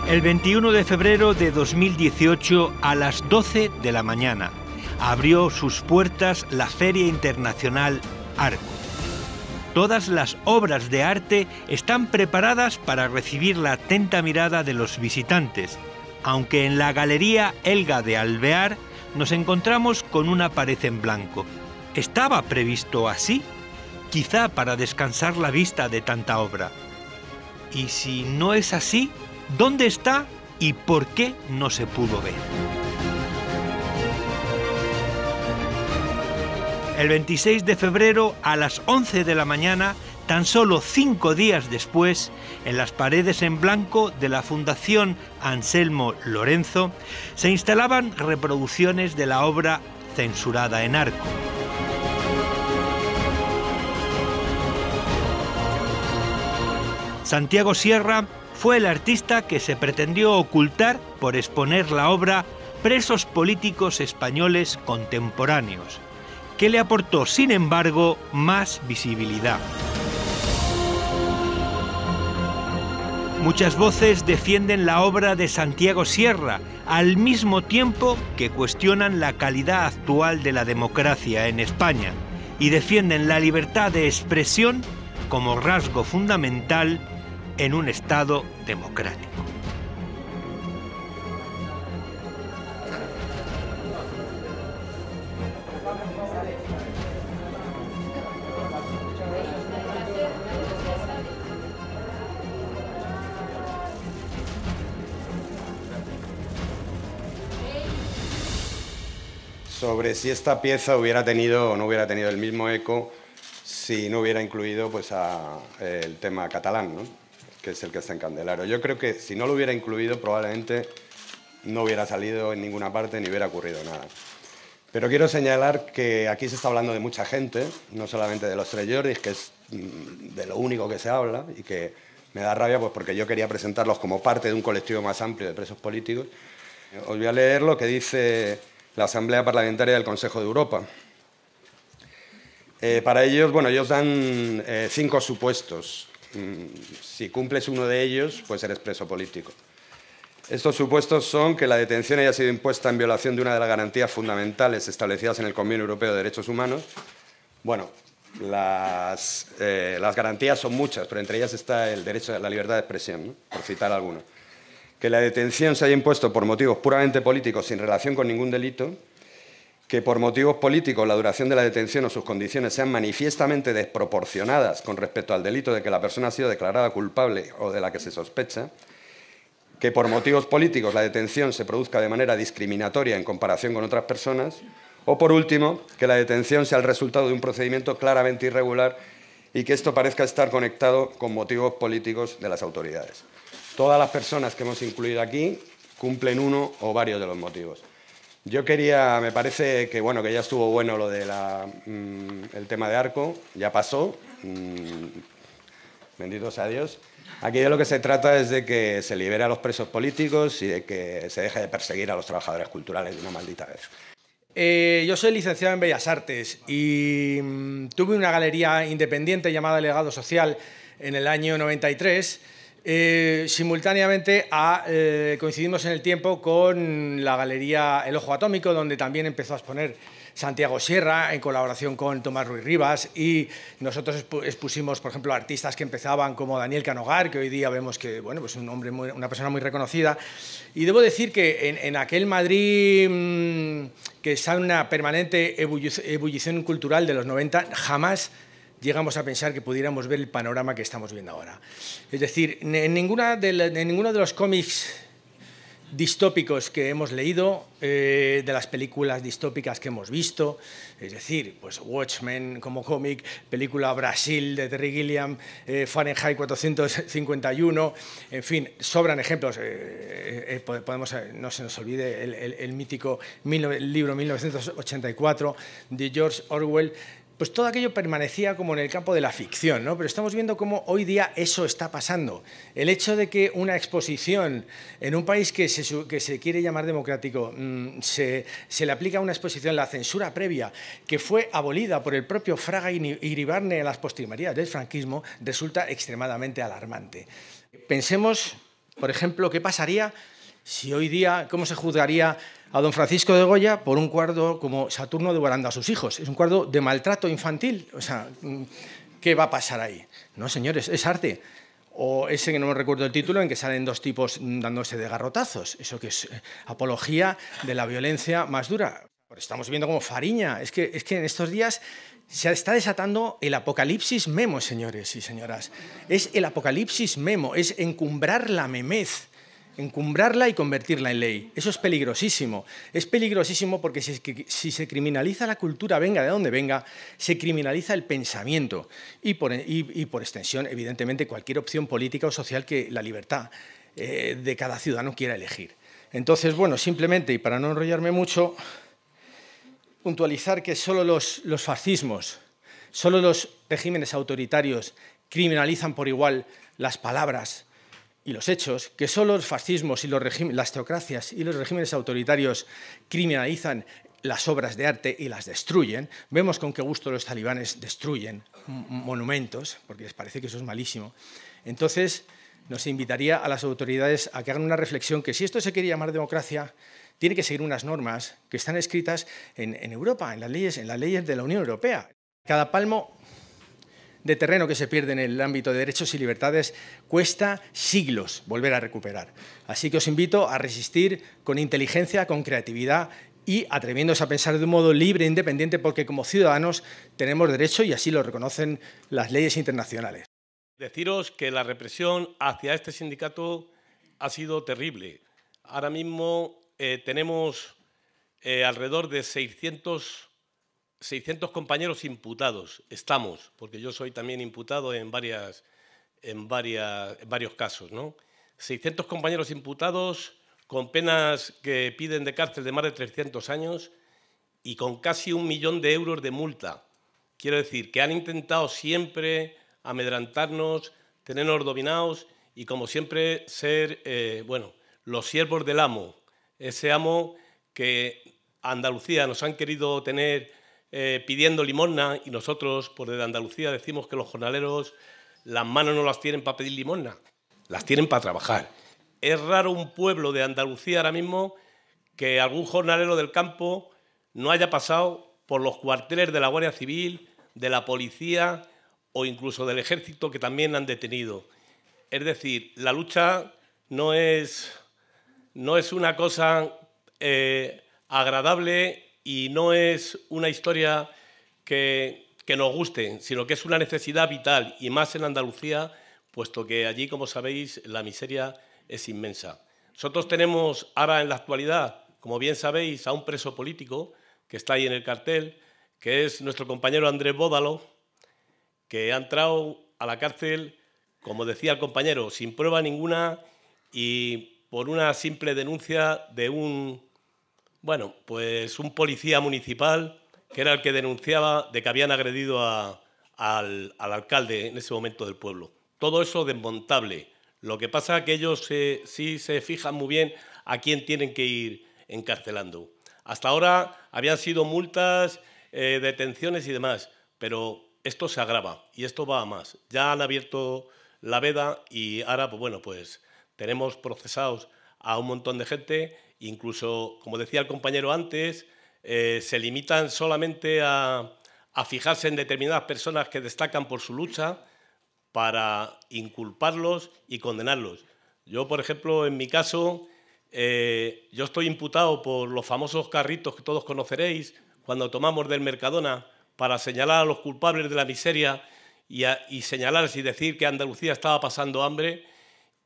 El 21 de febrero de 2018 a las 12 de la mañana abrió sus puertas la Feria Internacional Arco. Todas las obras de arte están preparadas para recibir la atenta mirada de los visitantes, aunque en la Galería Elga de Alvear nos encontramos con una pared en blanco. ¿Estaba previsto así? Quizá para descansar la vista de tanta obra. Y si no es así, ¿dónde está y por qué no se pudo ver? El 26 de febrero a las 11 de la mañana, tan solo 5 días después, en las paredes en blanco de la Fundación Anselmo Lorenzo, se instalaban reproducciones de la obra censurada en Arco. Santiago Sierra fue el artista que se pretendió ocultar por exponer la obra Presos políticos españoles contemporáneos, que le aportó, sin embargo, más visibilidad. Muchas voces defienden la obra de Santiago Sierra, al mismo tiempo que cuestionan la calidad actual de la democracia en España y defienden la libertad de expresión como rasgo fundamental en un Estado democrático. Sobre si esta pieza hubiera tenido o no hubiera tenido el mismo eco si no hubiera incluido el tema catalán, ¿no?, que es el que está en Candelaro. Yo creo que si no lo hubiera incluido probablemente no hubiera salido en ninguna parte ni hubiera ocurrido nada. Pero quiero señalar que aquí se está hablando de mucha gente, no solamente de los Tres Jordis, que es de lo único que se habla y que me da rabia pues porque yo quería presentarlos como parte de un colectivo más amplio de presos políticos. Os voy a leer lo que dice la Asamblea Parlamentaria del Consejo de Europa. Para ellos, ellos dan 5 supuestos. Si cumples uno de ellos, pues eres preso político. Estos supuestos son que la detención haya sido impuesta en violación de una de las garantías fundamentales establecidas en el Convenio Europeo de Derechos Humanos. Bueno, las garantías son muchas, pero entre ellas está el derecho a la libertad de expresión, ¿no?, por citar alguno. Que la detención se haya impuesto por motivos puramente políticos sin relación con ningún delito, que por motivos políticos la duración de la detención o sus condiciones sean manifiestamente desproporcionadas con respecto al delito de que la persona ha sido declarada culpable o de la que se sospecha, que por motivos políticos la detención se produzca de manera discriminatoria en comparación con otras personas, o por último, que la detención sea el resultado de un procedimiento claramente irregular y que esto parezca estar conectado con motivos políticos de las autoridades. Todas las personas que hemos incluido aquí cumplen uno o varios de los motivos. Yo me parece que ya estuvo bueno lo de el tema de Arco, ya pasó, bendito sea Dios. Aquí de lo que se trata es de que se libere a los presos políticos y de que se deje de perseguir a los trabajadores culturales de una maldita vez. Yo soy licenciado en Bellas Artes y tuve una galería independiente llamada Legado Social en el año 93. Simultáneamente coincidimos en el tiempo con la Galería El Ojo Atómico, donde también empezó a exponer Santiago Sierra en colaboración con Tomás Ruiz Rivas, y nosotros expusimos, por ejemplo, artistas que empezaban como Daniel Canogar, que hoy día vemos que es una persona muy reconocida. Y debo decir que en aquel Madrid que está en una permanente ebullición cultural de los 90, jamás llegamos a pensar que pudiéramos ver el panorama que estamos viendo ahora. Es decir, en ninguno de los cómics distópicos que hemos leído, de las películas distópicas que hemos visto, es decir, pues Watchmen como cómic, película Brasil de Terry Gilliam, Fahrenheit 451, en fin, sobran ejemplos. No se nos olvide el mítico libro 1984 de George Orwell. Pues todo aquello permanecía como en el campo de la ficción, ¿no? Pero estamos viendo cómo hoy día eso está pasando. El hecho de que una exposición en un país que se quiere llamar democrático se le aplica una exposición, la censura previa, que fue abolida por el propio Fraga y Iribarne en las postrimerías del franquismo, resulta extremadamente alarmante. Pensemos Por ejemplo, ¿qué pasaría si hoy día, cómo se juzgaría a don Francisco de Goya por un cuadro como Saturno devorando a sus hijos? Es un cuadro de maltrato infantil. O sea, ¿qué va a pasar ahí? No, señores, es arte. O ese que no me recuerdo el título, en que salen dos tipos dándose de garrotazos. Eso que es apología de la violencia más dura. Estamos viendo como Fariña. Es que en estos días se está desatando el apocalipsis memo, señores y señoras. Es el apocalipsis memo, es encumbrar la memez, encumbrarla y convertirla en ley. Eso es peligrosísimo. Es peligrosísimo porque si se criminaliza la cultura, venga de donde venga, se criminaliza el pensamiento y por extensión, evidentemente, cualquier opción política o social que la libertad de cada ciudadano quiera elegir. Entonces, bueno, simplemente, y para no enrollarme mucho, puntualizar que solo los fascismos, solo los regímenes autoritarios criminalizan por igual las palabras y los hechos, que solo los fascismos y las teocracias y los regímenes autoritarios criminalizan las obras de arte y las destruyen. Vemos con qué gusto los talibanes destruyen monumentos, porque les parece que eso es malísimo. Entonces, nos invitaría a las autoridades a que hagan una reflexión que si esto se quiere llamar democracia, tiene que seguir unas normas que están escritas en Europa, en las leyes de la Unión Europea. Cada palmo de terreno que se pierde en el ámbito de derechos y libertades cuesta siglos volver a recuperar. Así que os invito a resistir con inteligencia, con creatividad y atreviéndose a pensar de un modo libre e independiente, porque como ciudadanos tenemos derecho y así lo reconocen las leyes internacionales. Deciros que la represión hacia este sindicato ha sido terrible. Ahora mismo tenemos alrededor de 600 compañeros imputados. Estamos, porque yo soy también imputado en varios casos, ¿no? 600 compañeros imputados con penas que piden de cárcel de más de 300 años y con casi 1 millón de euros de multa. Quiero decir que han intentado siempre amedrantarnos, tenernos dominados y, como siempre, ser los siervos del amo. Ese amo que Andalucía nos han querido tener pidiendo limosna, y nosotros, por desde Andalucía, decimos que los jornaleros las manos no las tienen para pedir limosna, las tienen para trabajar. Es raro un pueblo de Andalucía ahora mismo que algún jornalero del campo no haya pasado por los cuarteles de la Guardia Civil, de la policía o incluso del ejército, que también han detenido. Es decir, la lucha no es una cosa agradable y no es una historia que nos guste, sino que es una necesidad vital, y más en Andalucía, puesto que allí, como sabéis, la miseria es inmensa. Nosotros tenemos ahora en la actualidad, como bien sabéis, a un preso político que está ahí en el cartel, que es nuestro compañero Andrés Bódalo, que ha entrado a la cárcel, como decía el compañero, sin prueba ninguna y por una simple denuncia de un policía municipal, que era el que denunciaba de que habían agredido al alcalde en ese momento del pueblo. Todo eso desmontable. Lo que pasa es que ellos sí se fijan muy bien a quién tienen que ir encarcelando. Hasta ahora habían sido multas, detenciones y demás, pero esto se agrava y esto va a más. Ya han abierto la veda y ahora, tenemos procesados a un montón de gente. Incluso, como decía el compañero antes, se limitan solamente a fijarse en determinadas personas que destacan por su lucha para inculparlos y condenarlos. Yo, por ejemplo, en mi caso, yo estoy imputado por los famosos carritos que todos conoceréis cuando tomamos del Mercadona para señalar a los culpables de la miseria y señalarles y decir que Andalucía estaba pasando hambre,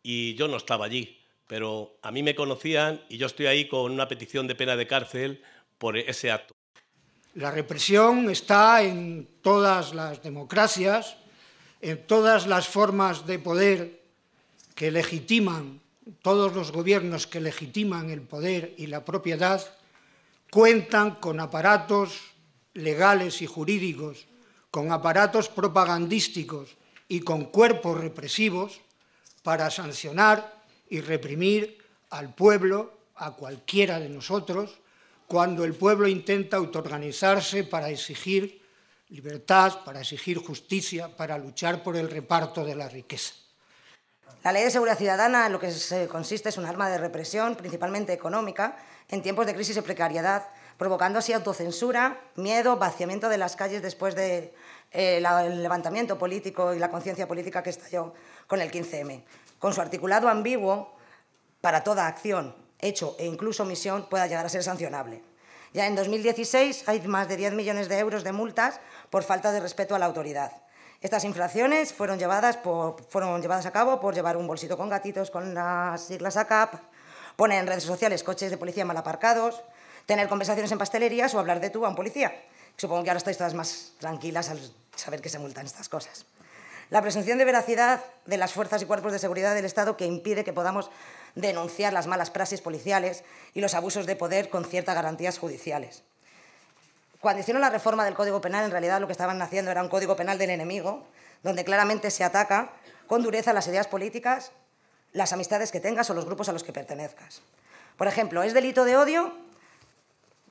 y yo no estaba allí. Pero a mí me conocían y yo estoy ahí con una petición de pena de cárcel por ese acto. La represión está en todas las democracias, en todas las formas de poder que legitiman, todos los gobiernos que legitiman el poder y la propiedad, cuentan con aparatos legales y jurídicos, con aparatos propagandísticos y con cuerpos represivos para sancionar y reprimir al pueblo, a cualquiera de nosotros, cuando el pueblo intenta autoorganizarse para exigir libertad, para exigir justicia, para luchar por el reparto de la riqueza. La Ley de Seguridad Ciudadana en lo que consiste es un arma de represión, principalmente económica, en tiempos de crisis y precariedad, provocando así autocensura, miedo, vaciamiento de las calles después del levantamiento político y la conciencia política que estalló con el 15M. Con su articulado ambiguo, para toda acción, hecho e incluso omisión pueda llegar a ser sancionable. Ya en 2016 hay más de 10 millones de euros de multas por falta de respeto a la autoridad. Estas infracciones fueron llevadas a cabo por llevar un bolsito con gatitos con las siglas ACAP, poner en redes sociales coches de policía mal aparcados, tener conversaciones en pastelerías o hablar de tú a un policía. Supongo que ahora estáis todas más tranquilas al saber que se multan estas cosas. La presunción de veracidad de las fuerzas y cuerpos de seguridad del Estado que impide que podamos denunciar las malas praxis policiales y los abusos de poder con ciertas garantías judiciales. Cuando hicieron la reforma del Código Penal, en realidad lo que estaban haciendo era un Código Penal del enemigo, donde claramente se ataca con dureza las ideas políticas, las amistades que tengas o los grupos a los que pertenezcas. Por ejemplo, es delito de odio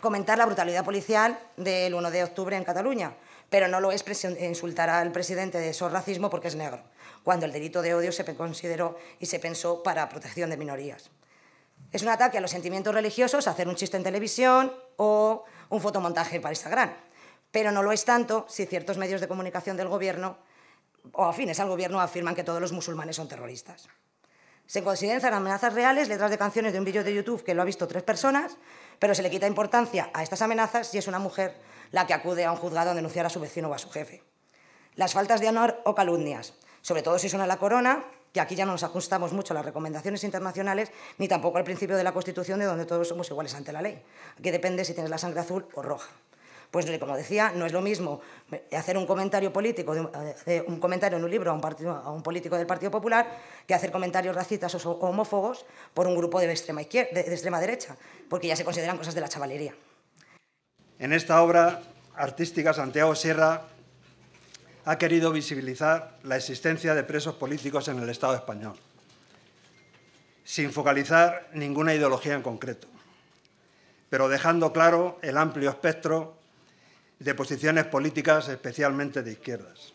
comentar la brutalidad policial del 1 de octubre en Cataluña, pero no lo es insultar al presidente de eso racismo porque es negro, cuando el delito de odio se consideró y se pensó para protección de minorías. Es un ataque a los sentimientos religiosos hacer un chiste en televisión o un fotomontaje para Instagram, pero no lo es tanto si ciertos medios de comunicación del gobierno o afines al gobierno afirman que todos los musulmanes son terroristas. Se consideran amenazas reales letras de canciones de un vídeo de YouTube que lo ha visto 3 personas, pero se le quita importancia a estas amenazas si es una mujer la que acude a un juzgado a denunciar a su vecino o a su jefe. Las faltas de honor o calumnias, sobre todo si son a la corona, que aquí ya no nos ajustamos mucho a las recomendaciones internacionales ni tampoco al principio de la Constitución de donde todos somos iguales ante la ley. Aquí depende si tienes la sangre azul o roja. Pues, como decía, no es lo mismo hacer un comentario político, un comentario en un libro a un político del Partido Popular que hacer comentarios racistas o homófobos por un grupo de extrema derecha, porque ya se consideran cosas de la chavalería. En esta obra artística, Santiago Sierra ha querido visibilizar la existencia de presos políticos en el Estado español, sin focalizar ninguna ideología en concreto, pero dejando claro el amplio espectro de posiciones políticas, especialmente de izquierdas,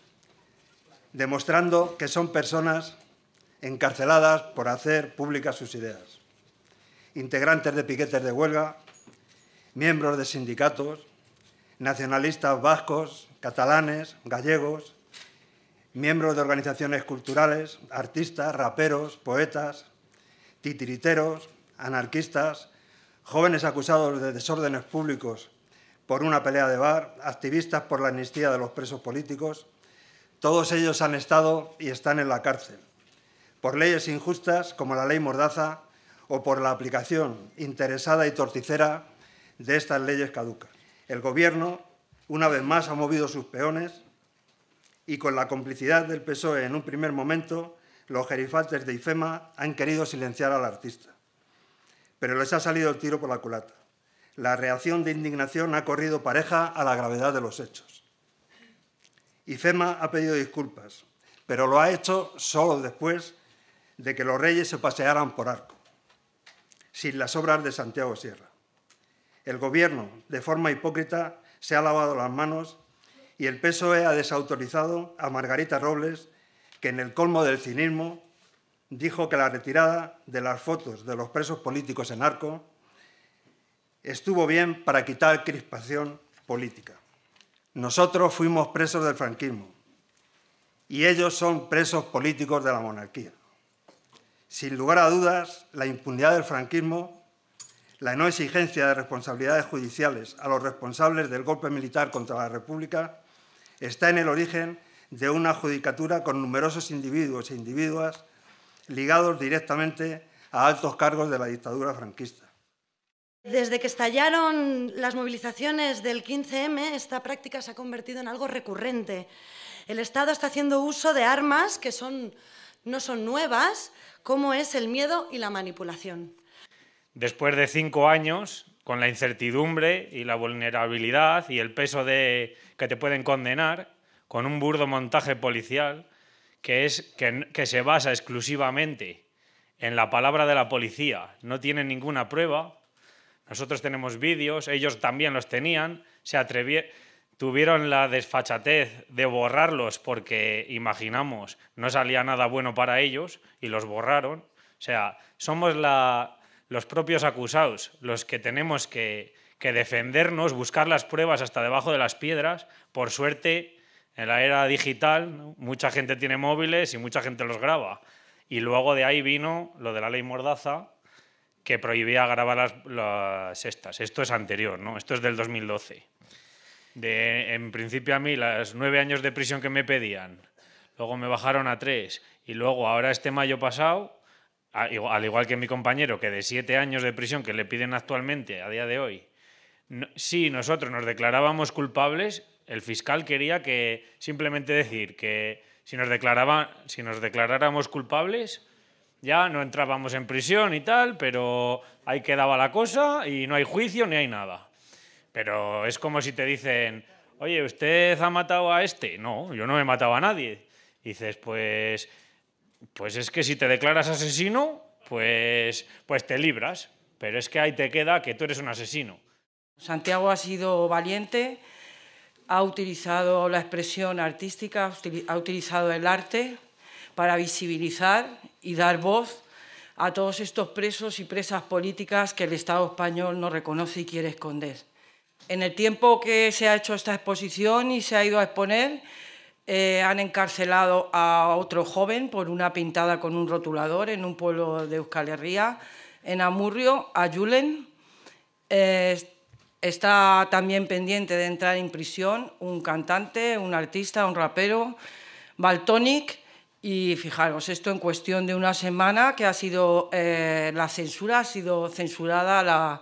demostrando que son personas encarceladas por hacer públicas sus ideas, integrantes de piquetes de huelga, miembros de sindicatos, nacionalistas vascos, catalanes, gallegos, miembros de organizaciones culturales, artistas, raperos, poetas, titiriteros, anarquistas, jóvenes acusados de desórdenes públicos por una pelea de bar, activistas por la amnistía de los presos políticos. Todos ellos han estado y están en la cárcel, por leyes injustas como la ley Mordaza o por la aplicación interesada y torticera de estas leyes caducas. El Gobierno, una vez más, ha movido sus peones y, con la complicidad del PSOE en un primer momento, los gerifates de IFEMA han querido silenciar al artista. Pero les ha salido el tiro por la culata. La reacción de indignación ha corrido pareja a la gravedad de los hechos. IFEMA ha pedido disculpas, pero lo ha hecho solo después de que los reyes se pasearan por Arco, sin las obras de Santiago Sierra. El Gobierno, de forma hipócrita, se ha lavado las manos y el PSOE ha desautorizado a Margarita Robles, que en el colmo del cinismo dijo que la retirada de las fotos de los presos políticos en Arco estuvo bien para quitar crispación política. Nosotros fuimos presos del franquismo y ellos son presos políticos de la monarquía. Sin lugar a dudas, la impunidad del franquismo, la no exigencia de responsabilidades judiciales a los responsables del golpe militar contra la República está en el origen de una judicatura con numerosos individuos e individuas ligados directamente a altos cargos de la dictadura franquista. Desde que estallaron las movilizaciones del 15M, esta práctica se ha convertido en algo recurrente. El Estado está haciendo uso de armas que no son nuevas, como es el miedo y la manipulación. Después de 5 años, con la incertidumbre y la vulnerabilidad y el peso de que te pueden condenar, con un burdo montaje policial que se basa exclusivamente en la palabra de la policía, no tiene ninguna prueba. Nosotros tenemos vídeos, ellos también los tenían, tuvieron la desfachatez de borrarlos porque, imaginamos, no salía nada bueno para ellos y los borraron. O sea, somos los propios acusados los que tenemos que defendernos, buscar las pruebas hasta debajo de las piedras. Por suerte, en la era digital, ¿no?, mucha gente tiene móviles y mucha gente los graba. Y luego de ahí vino lo de la ley Mordaza, que prohibía grabar las estas. Esto es anterior, ¿no? Esto es del 2012. En principio a mí las 9 años de prisión que me pedían, luego me bajaron a 3 y luego ahora este mayo pasado, al igual que mi compañero, que de 7 años de prisión que le piden actualmente a día de hoy, si nosotros nos declarábamos culpables, el fiscal quería que simplemente decir que si nos declaráramos culpables ya no entrábamos en prisión y tal, pero ahí quedaba la cosa y no hay juicio ni hay nada. Pero es como si te dicen, oye, ¿usted ha matado a este? No, yo no he matado a nadie. Y dices, pues es que si te declaras asesino, pues te libras. Pero es que ahí te queda que tú eres un asesino. Santiago ha sido valiente, ha utilizado la expresión artística, ha utilizado el arte para visibilizar y dar voz a todos estos presos y presas políticas que el Estado español no reconoce y quiere esconder. En el tiempo que se ha hecho esta exposición y se ha ido a exponer, han encarcelado a otro joven por una pintada con un rotulador en un pueblo de Euskal Herria, en Amurrio, a Julen. Está también pendiente de entrar en prisión un cantante, un artista, un rapero, Valtonic. Y fijaros, esto en cuestión de una semana que ha sido ha sido censurada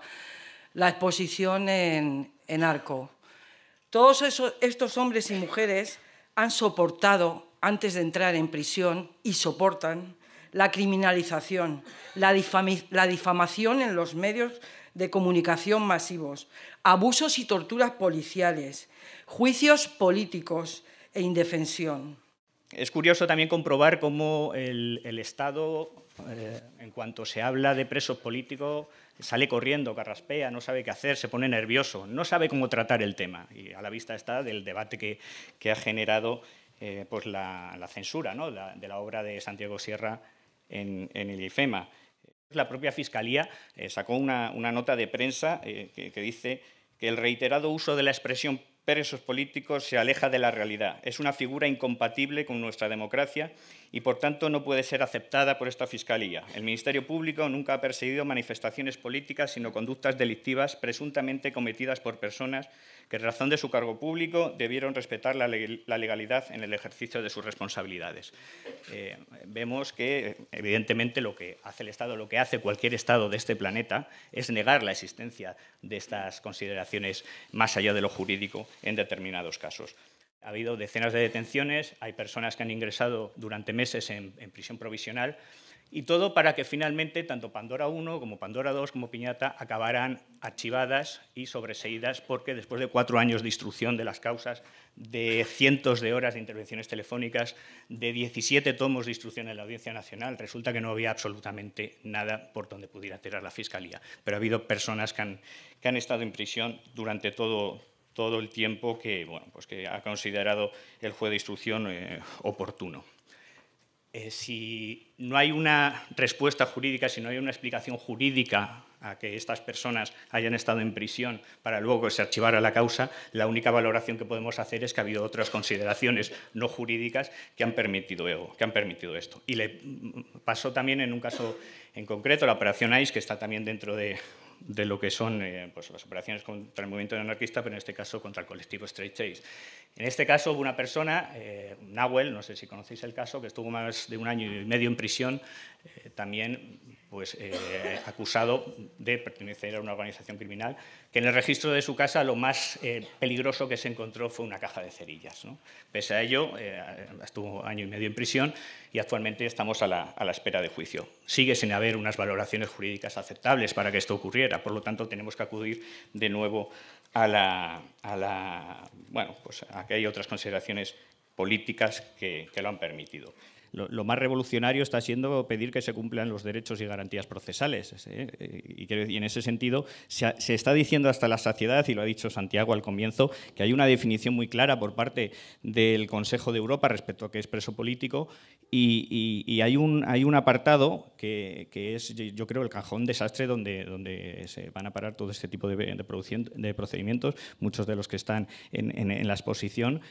la exposición en Arco. Todos estos hombres y mujeres han soportado, antes de entrar en prisión, y soportan la criminalización, la difamación en los medios de comunicación masivos, abusos y torturas policiales, juicios políticos e indefensión. Es curioso también comprobar cómo el Estado, en cuanto se habla de presos políticos, sale corriendo, carraspea, no sabe qué hacer, se pone nervioso, no sabe cómo tratar el tema. Y a la vista está del debate que ha generado pues la censura, ¿no?, de la obra de Santiago Sierra en el IFEMA. La propia Fiscalía sacó una nota de prensa que dice que el reiterado uso de la expresión presos políticos se aleja de la realidad. Es una figura incompatible con nuestra democracia y, por tanto, no puede ser aceptada por esta Fiscalía. El Ministerio Público nunca ha perseguido manifestaciones políticas, sino conductas delictivas presuntamente cometidas por personas que, en razón de su cargo público, debieron respetar la legalidad en el ejercicio de sus responsabilidades. Vemos que, evidentemente, lo que hace el Estado, lo que hace cualquier Estado de este planeta, es negar la existencia de estas consideraciones más allá de lo jurídico en determinados casos. Ha habido decenas de detenciones, hay personas que han ingresado durante meses en prisión provisional, y todo para que finalmente tanto Pandora 1 como Pandora 2 como Piñata acabaran archivadas y sobreseídas, porque después de 4 años de instrucción de las causas, de cientos de horas de intervenciones telefónicas, de 17 tomos de instrucción en la Audiencia Nacional, resulta que no había absolutamente nada por donde pudiera tirar la Fiscalía. Pero ha habido personas que han estado en prisión durante todo el tiempo que ha considerado el juez de instrucción oportuno. Si no hay una respuesta jurídica, si no hay una explicación jurídica a que estas personas hayan estado en prisión para luego que se archivara la causa, la única valoración que podemos hacer es que ha habido otras consideraciones no jurídicas que han permitido esto. Y le pasó también en un caso en concreto, la operación ICE, que está también dentro de lo que son las operaciones contra el movimiento anarquista, pero en este caso contra el colectivo Straight Chase. En este caso hubo una persona, Nahuel, no sé si conocéis el caso, que estuvo más de 1 año y medio en prisión, también acusado de pertenecer a una organización criminal, que en el registro de su casa lo más peligroso que se encontró fue una caja de cerillas, ¿no? Pese a ello, estuvo 1 año y medio en prisión y actualmente estamos a la espera de juicio. Sigue sin haber unas valoraciones jurídicas aceptables para que esto ocurriera, por lo tanto tenemos que acudir de nuevo a que hay otras consideraciones políticas que lo han permitido. lo más revolucionario está siendo pedir que se cumplan los derechos y garantías procesales. Y en ese sentido se está diciendo hasta la saciedad, y lo ha dicho Santiago al comienzo, que hay una definición muy clara por parte del Consejo de Europa respecto a qué es preso político, y hay un apartado que es, yo creo, el cajón desastre donde se van a parar todo este tipo de procedimientos. Muchos de los que están en la exposición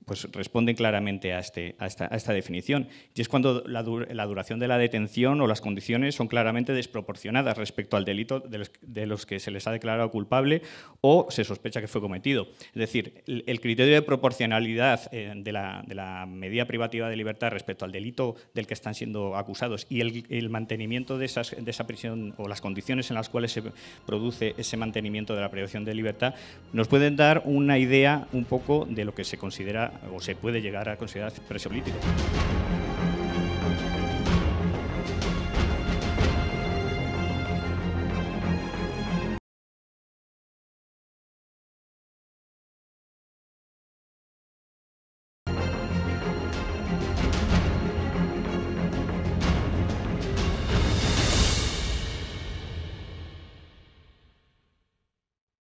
pues responden claramente a esta definición. Y es cuando la duración de la detención o las condiciones son claramente desproporcionadas respecto al delito de los que se les ha declarado culpable o se sospecha que fue cometido. Es decir, el criterio de proporcionalidad de la medida privativa de libertad respecto al delito del que están siendo acusados y el mantenimiento de esa prisión o las condiciones en las cuales se produce ese mantenimiento de la privación de libertad nos pueden dar una idea un poco de lo que se considera o se puede llegar a considerar preso político.